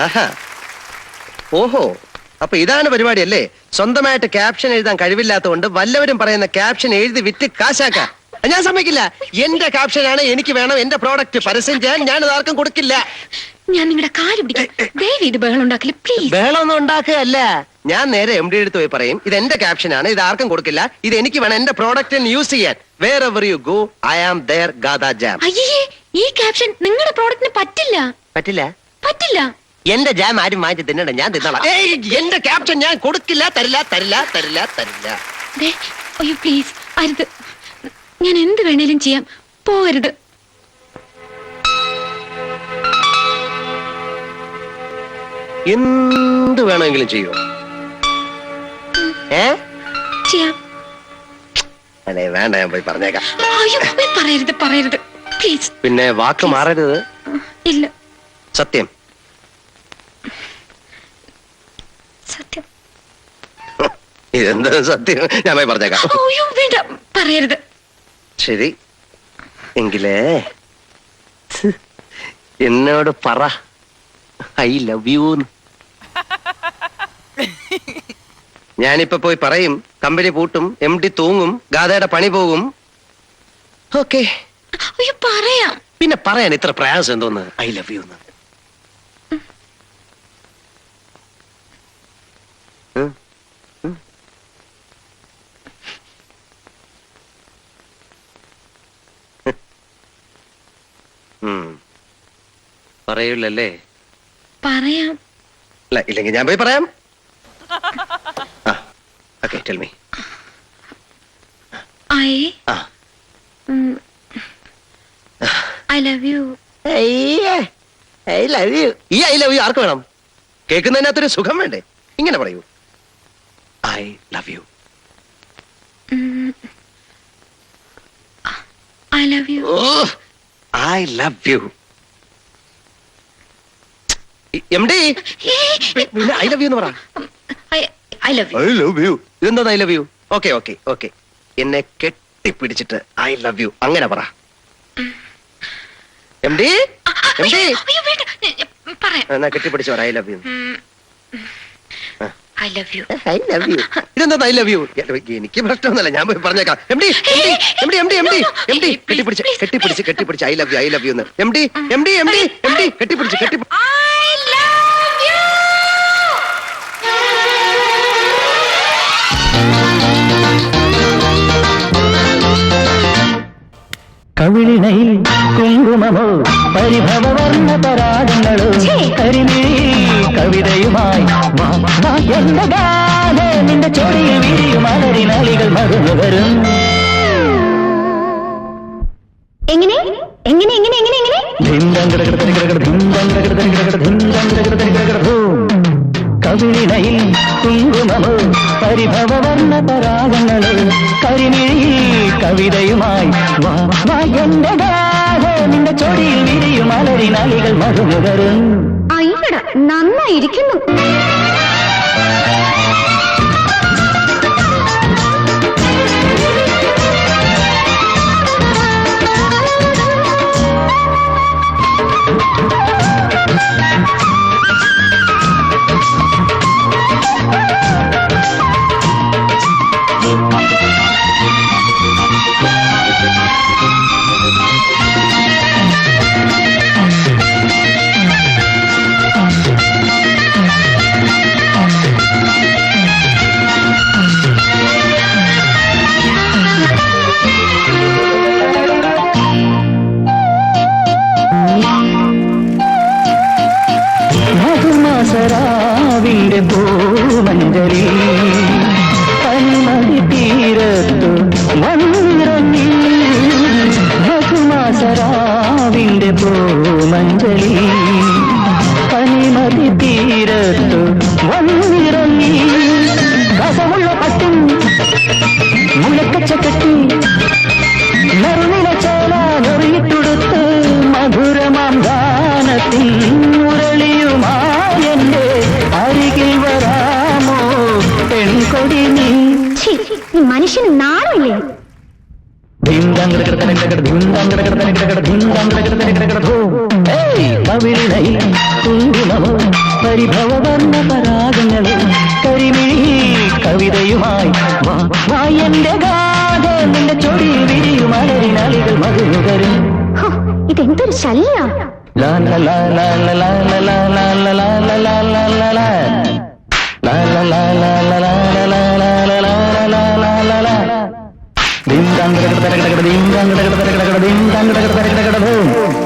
ആഹാ, ഓഹോ, അപ്പൊ ഇതാണ് പരിപാടി അല്ലേ? സ്വന്തമായിട്ട് ക്യാപ്ഷൻ എഴുതാൻ കഴിവില്ലാത്തതുകൊണ്ട് വല്ലവരും പറയുന്ന ക്യാപ്ഷൻ എഴുതി വിറ്റ് കാശാക്ക. ഞാൻ സമ്മതിക്കില്ല. എന്റെ ക്യാപ്ഷനാണ്, എനിക്ക് വേണം. എന്റെ പ്രോഡക്റ്റ് പരസ്യം ചെയ്യാൻ ഞാൻ ആർക്കും കൊടുക്കില്ല. ഞാൻ നിങ്ങളുടെ കാല് പിടിക്കും. ബഹളം ഉണ്ടാക്കില്ല പ്ലീസ്. ബഹളമൊന്നും ഉണ്ടാക്കുകയല്ല. ഞാൻ നേരെ MD എടുത്ത് പോയി പറയും, ഇത് എന്റെ ക്യാപ്ഷനാണ്, ഇത് ആർക്കും കൊടുക്കില്ല, ഇത് എനിക്ക് വേണം എന്റെ പ്രോഡക്റ്റിന് യൂസ് ചെയ്യാൻ. Wherever you go, I am there, Gada Jam. അയ്യേ, ഈ ക്യാപ്ഷൻ നിങ്ങളുടെ പ്രോഡക്റ്റിന് പറ്റില്ല. പറ്റില്ല? പറ്റില്ല. എന്റെ ജാം ആരും വാങ്ങിച്ച് തിന്നണ്ട, ഞാൻ തിന്നോളാം. എന്റെ ക്യാപ്ഷൻ ഞാൻ കൊടുക്കില്ല, തരില്ല, തരില്ല, തരില്ല, തരില്ല. അയ്യോ പ്ലീസ്, അരുത്. ഞാൻ എന്ത് വേണേലും ചെയ്യാം, പോകരുത്. എന്ത് വേണമെങ്കിലും ചെയ്യോ? ചെയ്യാം. അല്ലേ വേണ്ട, ഞാൻ പോയി പറഞ്ഞേക്കാം. അയ്യോ പറയരുത്, പറയരുത് പ്ലീസ്. പിന്നെ വാക്ക് മാറരുത്. ഇല്ല. സത്യം? സത്യം. ഇതെന്താ സത്യം? ഞാൻ പോയി പറഞ്ഞേക്കാം. അയ്യോ വേണ്ട, പറയരുത്. ശരി എങ്കിലേ എന്നോട് പറ, ഐ ലവ് യു. ഞാനിപ്പോ പോയി പറയും, കമ്പനി പൂട്ടും, MD തൂങ്ങും, ഗാഥയുടെ പണി പോകും. ഓക്കെ. അയ്യോ പറയാം. പിന്നെ പറയാൻ ഇത്ര പ്രയാസം എന്തോന്ന്? I love you. പറയൂലല്ലേ? പറയാം. ഇല്ലെങ്കിൽ ഞാൻ പോയി പറയാം. Okay, tell me. I love you. I love you. ഈ ഐ ലവ് യു ആർക്ക് വേണം? കേൾക്കുന്നതിനകത്തൊരു സുഖം വേണ്ടേ? ഇങ്ങനെ പറയൂ, I love you. I love you. I love you. MD പിന്നെ ഐ ലവ് യു എന്ന് പറ. I love you. I love you. ഇതെന്താ I love you? Okay okay okay. എന്നെ കെട്ടിപ്പിടിച്ചിട്ട് ഐ ലവ് യു അങ്ങനെ പറ. MD എന്നാ കെട്ടിപ്പിടിച്ചു പറ I love you. I love you. I love you. ഇതെന്താ ഐ ലവ് യു? എനിക്ക് പ്രശ്നമൊന്നുമല്ല, ഞാൻ പോയി പറഞ്ഞേക്കാം. MD കെട്ടിപ്പിടിച്ച് I love U, I love you എന്ന്. MD കെട്ടിപ്പിടിച്ച് I love you. കവിളിണയിൽ കുങ്കുമമോ പരിഭവവർണ്ണ പരാഗങ്ങളോ കരിമിഴി കവിതയുമായി എന്റെ ഗാനം നിന്റെ ചൊടിയിൽ വിരിയും അലരിനാളികൾ മറന്നു വരും. എങ്ങനെ എങ്ങനെ എങ്ങനെ എങ്ങനെ എങ്ങനെ കവിളിണയിൽ കുങ്കുമമോ പരിഭവവർണ്ണ പരാഗങ്ങളോ കരിമിഴി കവിതയുമായി എന്റെ ഗാനം നിന്റെ ചൊടിയിൽ വിരിയും അലരിനാളികൾ മറന്നു വരും. അയ്യട നന്നായിരിക്കുന്നു. മധുമാസരാവിന്റെ പൂമഞ്ജരി പനിമതി തീരത്തു വന്നിറങ്ങി. മധുമാസരാവിന്റെ പൂമഞ്ജരി പനിമതി തീരത്തു വന്നിറങ്ങി. കസമുള്ള പട്ടും മുളക്കച്ച കെട്ടി നറുനില ചേല നൊറിയിട്ടുടുത്ത് മധുരമാം ഗാനത്തിൽ മുരളിയുമായെന്റെ അരികിൽ വരാമോ പെൺകൊടി നീ. മനുഷ്യന് നാളില്ലേ? കവിളിൽ വീണയിൽ കുങ്കുമമോ പരിഭവവർണ്ണ പരാഗങ്ങളോ കരിമിഴി കവിതയുമായി വാ വാ എന്റെ ഗാഥ നിന്റെ ചൊടിയിൽ വിരിയും അലരിനാളികൾ മകുകരും. ഇതെന്തൊരു ശല്യ. ലാ ലാ ലാ ലാ ലാ ലാ ലാ ലാ ലാ ലാ ലാ ലാ ലാ ലാ ലാ. ലാ ലാ ലാ ലാ ലാ ലാ ലാ ലാ ലാ ലാ ലാ ലാ ലാ ലാ. dim dang da da da da da dim dang da da da da da dim dang da da da da da da.